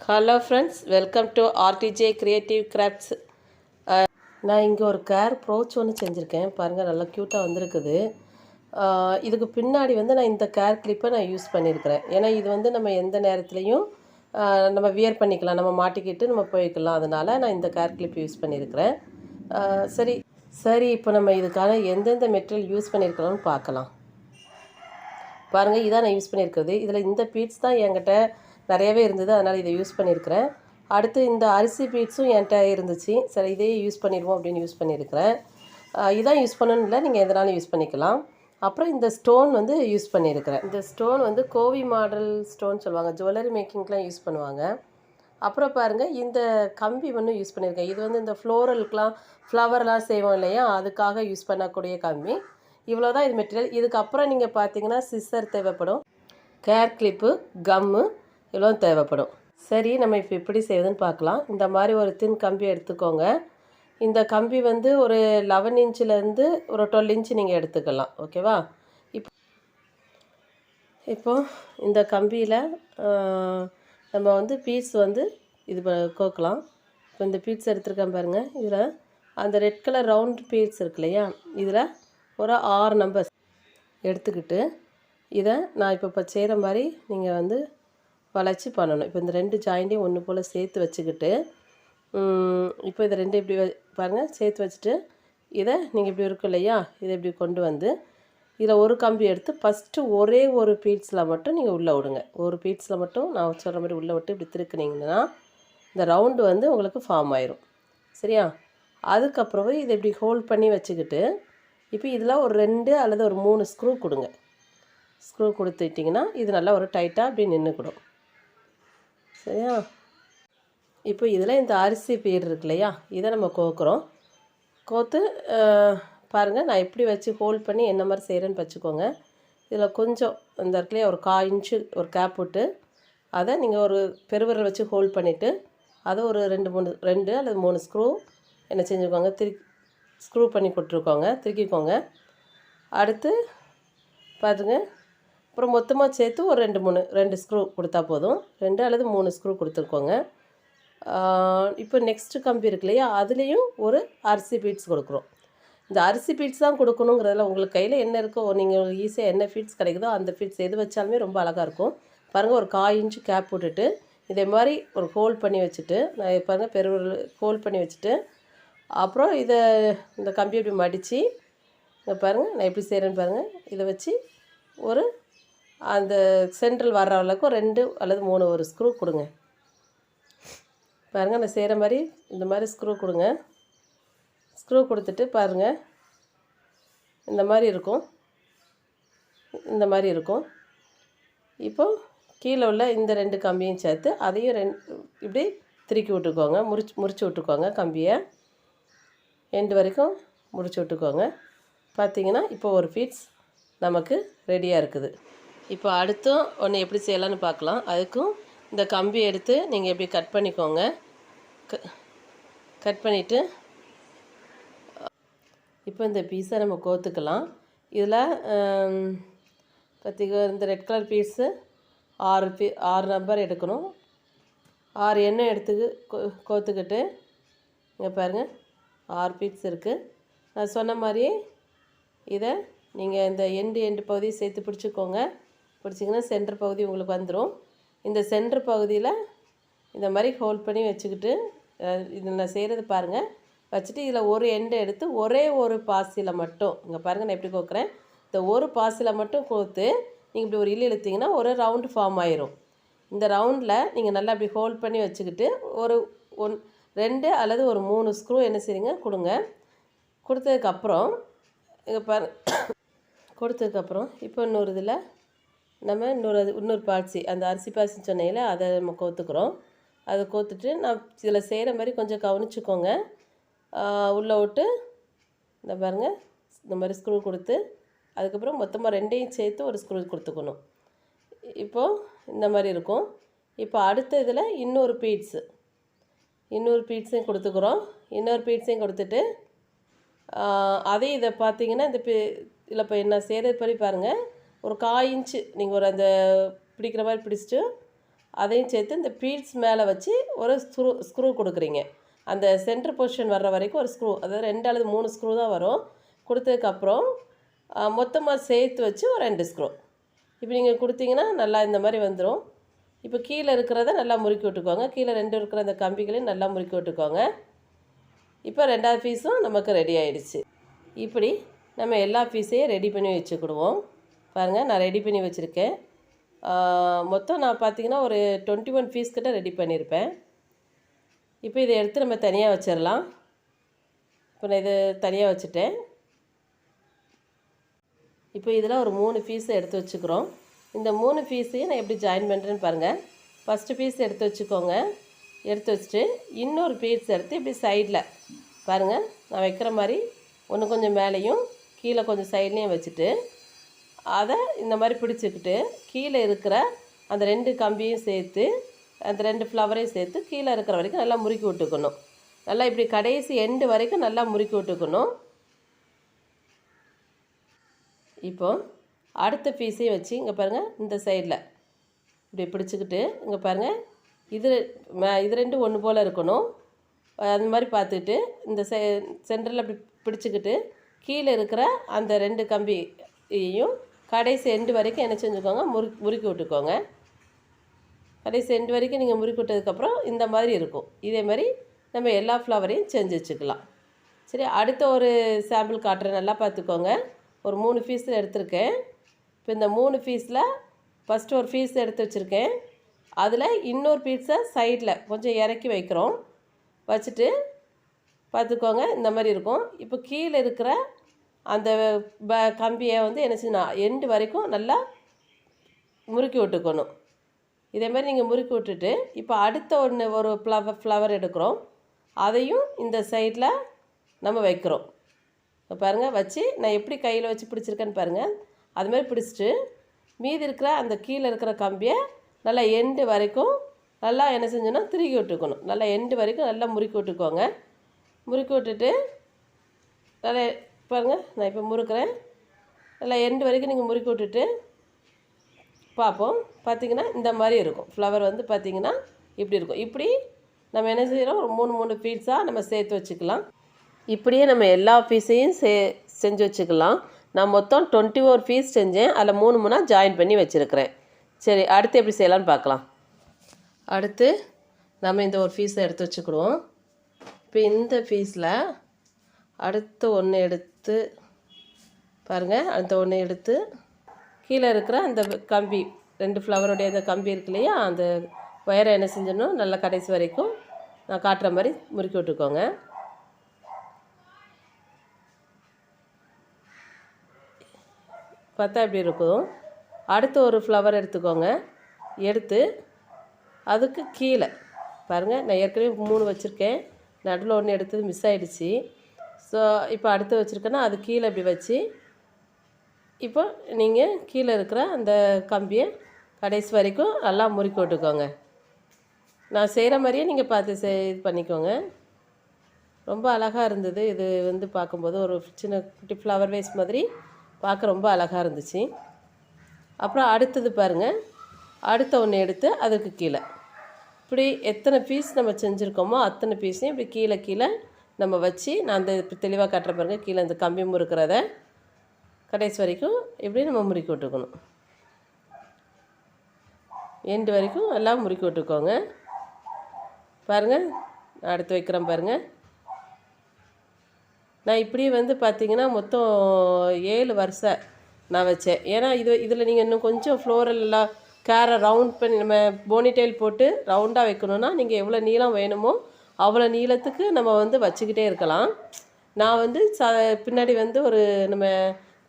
Hello friends, welcome to RDJ creative crafts. நான் இங்கே ஒரு கேர் ப்ரோச் ஒன்று செஞ்சுருக்கேன். பாருங்கள், நல்லா க்யூட்டாக வந்திருக்குது. இதுக்கு பின்னாடி வந்து நான் இந்த கேர் கிளிப்பை நான் யூஸ் பண்ணியிருக்கிறேன். ஏன்னா இது வந்து நம்ம எந்த நேரத்துலையும் நம்ம வியர் பண்ணிக்கலாம், நம்ம மாட்டிக்கிட்டு நம்ம போய்க்கலாம். அதனால் நான் இந்த கேர் கிளிப் யூஸ் பண்ணியிருக்கிறேன். சரி சரி இப்போ நம்ம இதுக்கான எந்தெந்த மெட்டீரியல் யூஸ் பண்ணியிருக்கிறோம்னு பார்க்கலாம். பாருங்கள், இதான் நான் யூஸ் பண்ணியிருக்கிறது. இதில் இந்த பீட்ஸ் தான் என்கிட்ட நிறையவே இருந்தது, அதனால் இதை யூஸ் பண்ணியிருக்கிறேன். அடுத்து இந்த அரிசி பீட்ஸும் என்கிட்ட இருந்துச்சு. சரி, இதையே யூஸ் பண்ணிடுவோம் அப்படின்னு யூஸ் பண்ணியிருக்கிறேன். இதான் யூஸ் பண்ணணும் இல்லை, நீங்கள் எதனாலும் யூஸ் பண்ணிக்கலாம். அப்புறம் இந்த ஸ்டோன் வந்து யூஸ் பண்ணியிருக்கிறேன். இந்த ஸ்டோன் வந்து கோவி மாடல் ஸ்டோன் சொல்லுவாங்க, ஜுவல்லரி மேக்கிங்க்கெலாம் யூஸ் பண்ணுவாங்க. அப்புறம் பாருங்கள், இந்த கம்பி ஒன்று யூஸ் பண்ணியிருக்கேன். இது வந்து இந்த ஃப்ளோரலுக்கெலாம் ஃப்ளவர்லாம் செய்வோம் இல்லையா, அதுக்காக யூஸ் பண்ணக்கூடிய கம்பி. இவ்வளோ தான் இது மெட்டீரியல். இதுக்கப்புறம் நீங்கள் பார்த்தீங்கன்னா சிஸ்ஸர் தேவைப்படும், கேர் கிளிப்பு, கம்மு இவ்வளோ தேவைப்படும். சரி, நம்ம இப்போ எப்படி செய்வதுன்னு பார்க்கலாம். இந்த மாதிரி ஒரு தின் கம்பி எடுத்துக்கோங்க. இந்த கம்பி வந்து ஒரு 11 இன்ச்சிலேருந்து ஒரு 12 இன்ச்சு நீங்கள் எடுத்துக்கலாம். ஓகேவா? இப்போ இந்த கம்பியில் நம்ம வந்து பீட்ஸ் வந்து இது கோக்கலாம். இப்போ இந்த பீட்ஸ் எடுத்துருக்கேன் பாருங்கள். இதில் அந்த ரெட் கலர் ரவுண்ட் பீட்ஸ் இருக்கு இல்லையா, இதில் ஒரு 6 நம்பர்ஸ் எடுத்துக்கிட்டு இதை நான் இப்போ செய்கிற மாதிரி நீங்கள் வந்து வளைச்சி பண்ணணும். இப்போ இந்த 2 ஜாயிண்ட்டையும் ஒன்று போல் சேர்த்து வச்சுக்கிட்டு, இப்போ இதை 2 இப்படி பாருங்கள் சேர்த்து வச்சுட்டு, இதை நீங்கள் இப்படி இருக்கும் இல்லையா, இதை இப்படி கொண்டு வந்து இதில் ஒரு கம்பி எடுத்து ஃபஸ்ட்டு ஒரே ஒரு பீட்ஸில் மட்டும் நீங்கள் உள்ளே விடுங்க. ஒரு பீட்ஸில் மட்டும் நான் சொல்கிற மாதிரி உள்ளே விட்டு இப்படி திருக்குனிங்கன்னா இந்த ரவுண்டு வந்து உங்களுக்கு ஃபார்ம் ஆயிரும். சரியா? அதுக்கப்புறம் இதை இப்படி ஹோல்ட் பண்ணி வச்சுக்கிட்டு, இப்போ இதில் ஒரு 2 அல்லது ஒரு 3 ஸ்க்ரூ கொடுங்க. ஸ்க்ரூ கொடுத்துட்டிங்கன்னா இது நல்லா ஒரு டைட்டாக அப்படி நின்றுக்கிடும். சரியா? இப்போ இதில் இந்த அரிசி பீடு இருக்கு இல்லையா, இதை நம்ம கோக்குறோம். கோத்து பாருங்கள், நான் எப்படி வச்சு ஹோல்ட் பண்ணி என்ன மாதிரி செய்கிறேன்னு வச்சுக்கோங்க. இதில் கொஞ்சம் இந்த இடத்துலையே ஒரு 1/4 இன்ச்சு ஒரு கேப் விட்டு அதை நீங்கள் ஒரு பெருவிரல் வச்சு ஹோல்ட் பண்ணிவிட்டு அதை ஒரு 2 அல்லது 3 ஸ்க்ரூ என்ன செஞ்சுக்கோங்க, ஸ்க்ரூ பண்ணி கொடுத்துருக்கோங்க, திருக்கிக்கோங்க. அடுத்து பாருங்க, அப்புறம் மொத்தமாக சேர்த்து ஒரு 2 ஸ்க்ரூ கொடுத்தா போதும். 2 அல்லது 3 ஸ்க்ரூ கொடுத்துருக்கோங்க. இப்போ நெக்ஸ்ட்டு கம்பி இருக்கு இல்லையா, அதுலேயும் ஒரு அரிசி பீட்ஸ் கொடுக்குறோம். இந்த அரிசி பீட்ஸ் தான் கொடுக்கணுங்கிறதுல உங்களுக்கு கையில் என்ன இருக்கோ, நீங்கள் ஈஸியாக என்ன ஃபீட்ஸ் கிடைக்குதோ அந்த ஃபீட்ஸ் எது வச்சாலுமே ரொம்ப அழகாக இருக்கும். பாருங்கள், ஒரு 1/4 இன்ச்சு கேப் போட்டுட்டு இதே மாதிரி ஒரு ஹோல்ட் பண்ணி வச்சுட்டு, நான் பாருங்கள் பெருவிரல் ஹோல்ட் பண்ணி வச்சுட்டு, அப்புறம் இதை இந்த கம்பி இப்படி மடித்து இங்கே பாருங்கள் நான் எப்படி செய்கிறேன்னு பாருங்கள். இதை வச்சு ஒரு அந்த சென்ட்ரல் வர்ற அளவுக்கு 2 அல்லது 3 ஒரு ஸ்க்ரூ கொடுங்க. பாருங்கள், நான் செய்கிற மாதிரி இந்த மாதிரி ஸ்க்ரூ கொடுங்க. ஸ்க்ரூ கொடுத்துட்டு பாருங்கள், இந்த மாதிரி இருக்கும், இந்த மாதிரி இருக்கும். இப்போ கீழே உள்ள இந்த 2 கம்பியும் சேர்த்து அதையும் இப்படி திருக்கி விட்டுக்கோங்க, முறிச்சு விட்டுக்கோங்க. கம்பியை எண்டு வரைக்கும் முடிச்சு விட்டுக்கோங்க. பார்த்திங்கன்னா இப்போ ஒரு ஃபீட்ஸ் நமக்கு ரெடியாக இருக்குது. இப்போ அடுத்தும் ஒன்று எப்படி செய்யலான்னு பார்க்கலாம். அதுக்கும் இந்த கம்பி எடுத்து நீங்கள் எப்படி கட் பண்ணிக்கோங்க. கட் பண்ணிவிட்டு இப்போ இந்த பீஸை நம்ம கோத்துக்கலாம். இதில் பார்த்திங்க, இந்த ரெட் கலர் பீஸு 6 நம்பர் எடுக்கணும். 6 எண்ணெய் எடுத்து கோத்துக்கிட்டு இங்கே பாருங்கள் 6 பீஸ் இருக்குது. நான் சொன்ன மாதிரியே இதை நீங்கள் இந்த எண்டு பகுதியை சேர்த்து பிடிச்சிக்கோங்க. பிடிச்சிங்கன்னா சென்டர் பகுதி உங்களுக்கு வந்துடும். இந்த சென்டர் பகுதியில் இந்த மாதிரி ஹோல்ட் பண்ணி வச்சுக்கிட்டு இது நான் செய்கிறது பாருங்கள். வச்சுட்டு இதில் ஒரு எண்டை எடுத்து ஒரே ஒரு பாசியில் மட்டும், இங்கே பாருங்கள் நான் எப்படி கோக்குறேன், இந்த ஒரு பாசியில் மட்டும் கோத்து நீங்கள் இப்படி ஒரு இழுத்தீங்கன்னா ஒரு ரவுண்டு ஃபார்ம் ஆயிரும். இந்த ரவுண்டில் நீங்கள் நல்லா அப்படி ஹோல்ட் பண்ணி வச்சுக்கிட்டு ஒரு 2 அல்லது ஒரு 3 ஸ்க்ரூ என்ன செய்யுங்க கொடுங்க. கொடுத்ததுக்கப்புறம் இங்கே கொடுத்ததுக்கப்புறம் இப்போ இன்னொரு இதில் நம்ம இன்னொரு பாசி, அந்த அரிசி பாசின்னு சொன்னையில் அதை நம்ம கோத்துக்கிறோம். அதை கோத்துட்டு நான் இதில் செய்கிற மாதிரி கொஞ்சம் கவனிச்சுக்கோங்க. உள்ளே விட்டு இந்த பாருங்கள் இந்த மாதிரி ஸ்க்ரூ கொடுத்து அதுக்கப்புறம் மொத்தமாக 2ஐயும் சேர்த்து ஒரு ஸ்க்ரூ கொடுத்துக்கணும். இப்போது இந்த மாதிரி இருக்கும். இப்போ அடுத்த இதில் இன்னொரு பீட்ஸையும் கொடுத்துக்கிறோம். இன்னொரு பீட்ஸையும் கொடுத்துட்டு அதையும் இதை பார்த்தீங்கன்னா இந்த இதில் இப்போ நான் செய்கிறது படி பாருங்கள், ஒரு 1/4 இன்ச்சு நீங்கள் ஒரு அந்த பிடிக்கிற மாதிரி பிடிச்சிட்டு அதையும் சேர்த்து இந்த பீட்ஸ் மேலே வச்சு ஒரு ஸ்க்ரூ கொடுக்குறீங்க. அந்த சென்டர் பொசிஷன் வர்ற வரைக்கும் ஒரு ஸ்க்ரூ, அதாவது 2 அல்லது 3 ஸ்க்ரூ தான் வரும். கொடுத்ததுக்கப்புறம் மொத்தமாக சேர்த்து வச்சு ஒரு 2 ஸ்க்ரூ இப்போ நீங்கள் கொடுத்தீங்கன்னா நல்லா இந்த மாதிரி வந்துடும். இப்போ கீழே இருக்கிறத நல்லா முறுக்கி விட்டுக்கோங்க. கீழே 2 இருக்கிற அந்த கம்பிகளையும் நல்லா முறுக்கி விட்டுக்கோங்க. இப்போ 2வது பீஸும் நமக்கு ரெடி ஆகிடுச்சு. இப்படி நம்ம எல்லா பீஸையும் ரெடி பண்ணி வச்சுக்கிடுவோம். பாருங்கள், நான் ரெடி பண்ணி வச்சுருக்கேன். மொத்தம் நான் பார்த்திங்கன்னா ஒரு 21 பீஸ் கிட்ட ரெடி பண்ணியிருப்பேன். இப்போ இதை எடுத்து நம்ம தனியாக வச்சிடலாம். இப்போ நான் இது தனியாக வச்சுட்டேன். இப்போ இதில் ஒரு 3 பீஸை எடுத்து வச்சுக்கிறோம். இந்த 3 பீஸையும் நான் எப்படி ஜாயின் பண்ணுறேன்னு பாருங்கள். ஃபஸ்ட்டு பீஸ் எடுத்து வச்சுக்கோங்க. எடுத்து வச்சுட்டு இன்னொரு பீஸ் எடுத்து இப்படி சைடில் பாருங்கள், நான் வைக்கிற மாதிரி ஒன்று கொஞ்சம் மேலேயும் கீழே கொஞ்சம் சைட்லேயும் வச்சுட்டு அதை இந்த மாதிரி பிடிச்சிக்கிட்டு கீழே இருக்கிற அந்த 2 கம்பியும் சேர்த்து அந்த 2 ஃப்ளவரையும் சேர்த்து கீழே இருக்கிற வரைக்கும் நல்லா முறுக்கி விட்டுக்கணும். நல்லா இப்படி கடைசி எண்டு வரைக்கும் நல்லா முறுக்கி விட்டுக்கணும். இப்போது அடுத்த பீஸையும் வச்சு இங்கே பாருங்கள், இந்த சைடில் இப்படி பிடிச்சிக்கிட்டு இங்கே பாருங்கள், இது 2 ஒன்று போல் இருக்கணும். அது மாதிரி பார்த்துக்கிட்டு இந்த சென்டரில் அப்படி பிடிச்சிக்கிட்டு கீழே இருக்கிற அந்த 2 கம்பியையும் கடைசி எண்டு வரைக்கும் என்ன செஞ்சுக்கோங்க, முறுக்கி விட்டுக்கோங்க. கடைசி எண்டு வரைக்கும் நீங்கள் முறுக்கி விட்டதுக்கப்புறம் இந்த மாதிரி இருக்கும். இதே மாதிரி நம்ம எல்லா ஃப்ளவரையும் செஞ்சு வச்சுக்கலாம். சரி, அடுத்த ஒரு சாம்பிள் காட்டுறேன், நல்லா பார்த்துக்கோங்க. ஒரு 3 பீஸில் எடுத்திருக்கேன். இப்போ இந்த 3 பீஸில் ஃபஸ்ட்டு ஒரு பீஸ் எடுத்து வச்சுருக்கேன். அதில் இன்னொரு பீஸை சைடில் கொஞ்சம் இறக்கி வைக்கிறோம். வச்சுட்டு பார்த்துக்கோங்க, இந்த மாதிரி இருக்கும். இப்போ கீழே இருக்கிற அந்த கம்பியை வந்து என்ன செய்யணும், எண்டு வரைக்கும் நல்லா முறுக்கி விட்டுக்கணும். இதே மாதிரி நீங்கள் முறுக்கி விட்டுட்டு இப்போ அடுத்த ஒரு ஃப்ளவர் எடுக்கிறோம். அதையும் இந்த சைடில் நம்ம வைக்கிறோம். பாருங்கள், வச்சு நான் எப்படி கையில் வச்சு பிடிச்சிருக்கேன்னு பாருங்கள். அதுமாதிரி பிடிச்சிட்டு மீதி இருக்கிற அந்த கீழே இருக்கிற கம்பியை நல்லா எண்டு வரைக்கும் நல்லா என்ன செஞ்சோன்னா திருக்கி விட்டுக்கணும். நல்லா எண்டு வரைக்கும் நல்லா முறுக்கி விட்டுக்கோங்க. முறுக்கி விட்டுட்டு நல்லா பாருங்கள், நான் இப்போ முறுக்கிறேன். நல்லா எண்டு வரைக்கும் நீங்கள் முறுக்கி விட்டுட்டு பார்ப்போம். பார்த்திங்கன்னா இந்த மாதிரி இருக்கும். ஃப்ளவர் வந்து பார்த்திங்கன்னா இப்படி இருக்கும். இப்படி நம்ம என்ன செய்கிறோம், ஒரு 3 பீஸாக நம்ம சேர்த்து வச்சுக்கலாம். இப்படியே நம்ம எல்லா பீஸையும் செஞ்சு வச்சுக்கலாம். நான் மொத்தம் 21 பீஸ் செஞ்சேன். அதில் 3 ஜாயின் பண்ணி வச்சுருக்கிறேன். சரி, அடுத்து எப்படி செய்யலான்னு பார்க்கலாம். அடுத்து நம்ம இந்த ஒரு பீஸை எடுத்து வச்சுக்கிடுவோம். இப்போ இந்த பீஸில் அடுத்து ஒன்று எடுத்து பாருங்கள், அடுத்த ஒன்று எடுத்து கீழே இருக்கிற அந்த கம்பி 2 ஃப்ளவருடைய அந்த கம்பி இருக்கு இல்லையா, அந்த ஒயரை என்ன செஞ்சிடணும், நல்லா கடைசி வரைக்கும் நான் காட்டுற மாதிரி முறுக்கி விட்டுக்கோங்க. பார்த்தா இப்படி இருக்கும். அடுத்து ஒரு ஃப்ளவர் எடுத்துக்கோங்க. எடுத்து அதுக்கு கீழே பாருங்கள், நான் ஏற்கனவே 3 வச்சுருக்கேன். நடுவில் ஒன்று எடுத்தது மிஸ் ஆகிடுச்சு. ஸோ இப்போ அடுத்து வச்சுருக்கேன்னா அது கீழே இப்படி வச்சு இப்போ நீங்கள் கீழே இருக்கிற அந்த கம்பியை கடைசி வரைக்கும் நல்லா முறுக்கி விட்டுக்கோங்க. நான் செய்கிற மாதிரியே நீங்கள் பார்த்து இது பண்ணிக்கோங்க. ரொம்ப அழகாக இருந்தது. இது வந்து பார்க்கும்போது ஒரு சின்ன குட்டி ஃப்ளவர் வேஸ் மாதிரி பார்க்க ரொம்ப அழகாக இருந்துச்சு. அப்புறம் அடுத்தது பாருங்கள், அடுத்த ஒன்று எடுத்து அதுக்கு கீழே இப்படி எத்தனை பீஸ் நம்ம செஞ்சுருக்கோமோ அத்தனை பீஸையும் இப்படி கீழே நம்ம வச்சு நான் அந்த தெளிவாக காட்டுற பாருங்கள். கீழே இந்த கம்பி முறுக்கிறத கடைசி வரைக்கும் இப்படி நம்ம முறுக்கி விட்டுக்கணும். எண்டு வரைக்கும் எல்லாம் முறுக்கி விட்டுக்கோங்க. பாருங்கள், அடுத்து வைக்கிறேன் பாருங்கள். நான் இப்படி வந்து பார்த்திங்கன்னா மொத்தம் 7 வருஷம் நான் வச்சேன். ஏன்னா இதில் நீங்கள் இன்னும் கொஞ்சம் ஃப்ளோரல்லாம் ரவுண்ட் பண்ணி நம்ம போனிடெயில் போட்டு ரவுண்டாக வைக்கணுன்னா நீங்கள் எவ்வளோ நீளம் வேணுமோ அவ்வளோ நீளத்துக்கு நம்ம வந்து வச்சுக்கிட்டே இருக்கலாம். நான் வந்து பின்னாடி வந்து ஒரு நம்ம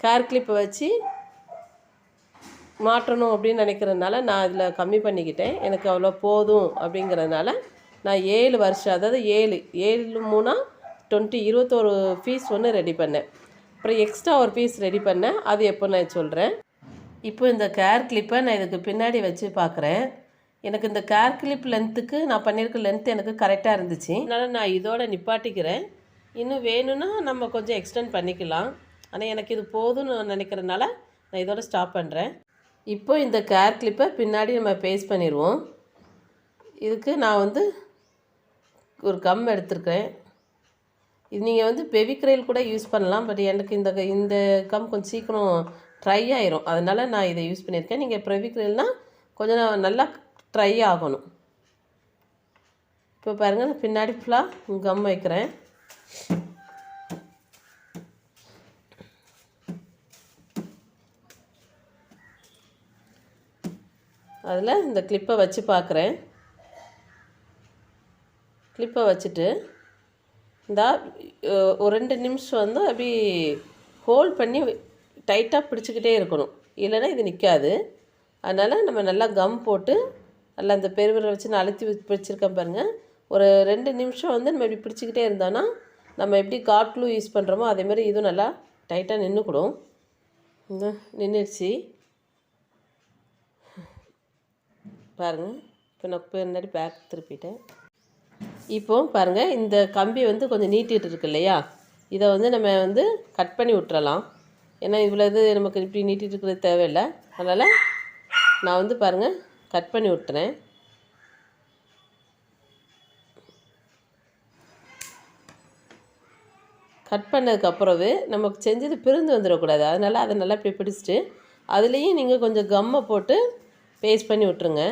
கேர் கிளிப்பை வச்சு மாற்றணும் அப்படின்னு நினைக்கிறதுனால நான் அதில் கம்மி பண்ணிக்கிட்டேன். எனக்கு அவ்வளோ போதும் அப்படிங்கிறதுனால நான் 7 வருஷம், அதாவது 7 3 21 பீஸ் ஒன்று ரெடி பண்ணேன். அப்புறம் எக்ஸ்ட்ரா ஒரு பீஸ் ரெடி பண்ணேன். அது எப்போ நான் சொல்கிறேன். இப்போ இந்த கேர் கிளிப்பை நான் இதுக்கு பின்னாடி வச்சு பார்க்குறேன். எனக்கு இந்த கேர் கிளிப் லென்த்துக்கு நான் பண்ணியிருக்க லென்த் எனக்கு கரெக்டாக இருந்துச்சு. அதனால் நான் இதோட நிப்பாட்டிக்கிறேன். இன்னும் வேணும்னா நம்ம கொஞ்சம் எக்ஸ்டெண்ட் பண்ணிக்கலாம். ஆனால் எனக்கு இது போதும்னு நினைக்கிறதுனால நான் இதோட ஸ்டாப் பண்ணுறேன். இப்போ இந்த கேர் கிளிப்பை பின்னாடி நம்ம பேஸ்ட் பண்ணிடுவோம். இதுக்கு நான் வந்து ஒரு கம் எடுத்துருக்கேன். இது நீங்கள் வந்து பெவிக்ரைல் கூட யூஸ் பண்ணலாம். பட் எனக்கு இந்த கம் கொஞ்சம் சீக்கிரம் ட்ரை ஆயிரும். அதனால் நான் இதை யூஸ் பண்ணியிருக்கேன். நீங்கள் பெவிக்ரைல்னால் கொஞ்சம் நல்லா ட்ரை ஆகணும். இப்போ பாருங்கள், நான் பின்னாடி ஃபுல்லாக கம் வைக்கிறேன். அதில் இந்த கிளிப்பை வச்சு பார்க்குறேன். கிளிப்பை வச்சுட்டு ஒரு 2 நிமிஷம் வந்து அப்படி ஹோல்ட் பண்ணி டைட்டாக பிடிச்சிக்கிட்டே இருக்கணும். இல்லைன்னா இது நிற்காது. அதனால் நம்ம நல்லா கம் போட்டு நல்லா அந்த பெருவிரலை வச்சு நான் அழுத்தி பிடிச்சிருக்கேன் பாருங்கள். ஒரு 2 நிமிஷம் வந்து நம்ம இப்படி பிடிச்சிக்கிட்டே இருந்தோன்னா நம்ம எப்படி காட் க்ளூ யூஸ் பண்ணுறோமோ அதேமாதிரி இதுவும் நல்லா டைட்டாக நின்றுக்கூடும். நின்றுடுச்சு பாருங்கள். இப்போ நான் பின்னாடி பேக் திருப்பிட்டேன். இப்போ பாருங்கள், இந்த கம்பி வந்து கொஞ்சம் நீட்டிகிட்டு இருக்கு இல்லையா, இதை வந்து நம்ம வந்து கட் பண்ணி விட்டுறலாம். ஏன்னா இவ்வளோ இது நமக்கு இப்படி நீட்டிகிட்டு இருக்கிறது தேவையில்லை. அதனால் நான் வந்து பாருங்கள் கட் பண்ணி விட்டுறேன். கட் பண்ணதுக்கப்புறவே நமக்கு செஞ்சது பிரிந்து வந்துடக்கூடாது. அதனால் அதை நல்லா இப்படி பிடிச்சிட்டு அதுலேயும் நீங்கள் கொஞ்சம் கம்மை போட்டு பேஸ்ட் பண்ணி விட்ருங்க.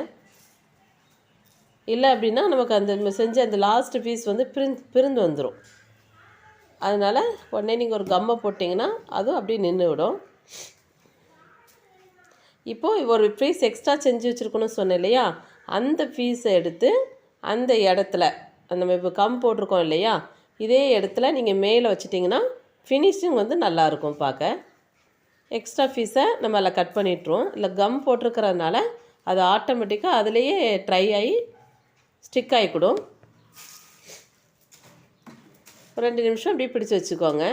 இல்லை அப்படின்னா நமக்கு அந்த செஞ்ச அந்த லாஸ்ட் பீஸ் வந்து பிரிந்து வந்துடும். அதனால் உடனே நீங்கள் ஒரு கம்மை போட்டிங்கன்னா அதுவும் அப்படியே நின்று விடும். இப்போது ஒரு பீஸ் எக்ஸ்ட்ரா செஞ்சு வச்சுருக்கணும்னு சொன்னேன் இல்லையா, அந்த பீஸை எடுத்து அந்த இடத்துல நம்ம இப்போ கம் போட்டிருக்கோம் இல்லையா, இதே இடத்துல நீங்கள் மேலே வச்சிட்டிங்கன்னா ஃபினிஷிங் வந்து நல்லாயிருக்கும் பார்க்க. எக்ஸ்ட்ரா பீஸை நம்ம அதில் கட் பண்ணிட்டுருவோம். இல்லை கம் போட்டிருக்கிறதுனால அது ஆட்டோமேட்டிக்காக அதுலேயே ட்ரை ஆகி ஸ்டிக் ஆகிக்கூடும். ஒரு 2 நிமிஷம் அப்படியே பிடிச்சி வச்சுக்கோங்க.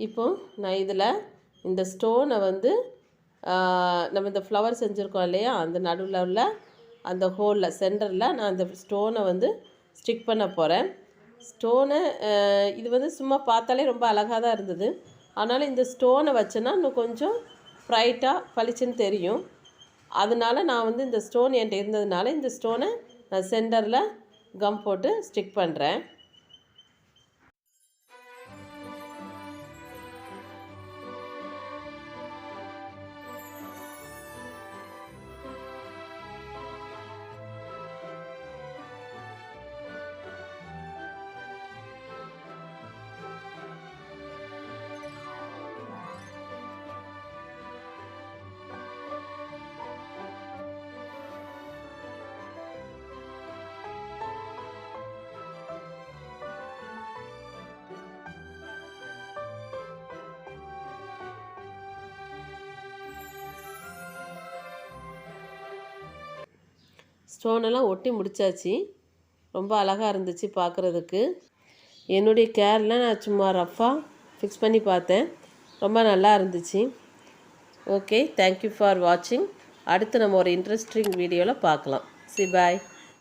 இப்போது நான் இதில் இந்த ஸ்டோனை வந்து நம்ம இந்த ஃப்ளவர் செஞ்சுருக்கோம் இல்லையா, அந்த நடுவில் உள்ள அந்த ஹோலில் சென்டரில் நான் அந்த ஸ்டோனை வந்து ஸ்டிக் பண்ண போகிறேன். ஸ்டோனை இது வந்து சும்மா பார்த்தாலே ரொம்ப அழகாக தான் இருந்தது. ஆனாலும் இந்த ஸ்டோனை வச்சேன்னா இன்னும் கொஞ்சம் ப்ரைட்டாக பளிச்சுன்னு தெரியும். அதனால நான் வந்து இந்த ஸ்டோன் என்கிட்ட இருந்ததுனால இந்த ஸ்டோனை நான் சென்டரில் கம் போட்டு ஸ்டிக் பண்ணுறேன். ஸ்டோனெல்லாம் ஒட்டி முடித்தாச்சு. ரொம்ப அழகாக இருந்துச்சு பார்க்குறதுக்கு. என்னுடைய கேரில் நான் சும்மா ரஃப்பாக ஃபிக்ஸ் பண்ணி பார்த்தேன். ரொம்ப நல்லா இருந்துச்சு. ஓகே, தேங்க்யூ ஃபார் வாட்சிங். அடுத்து நம்ம ஒரு இன்ட்ரெஸ்டிங் வீடியோவில் பார்க்கலாம். சி பாய்.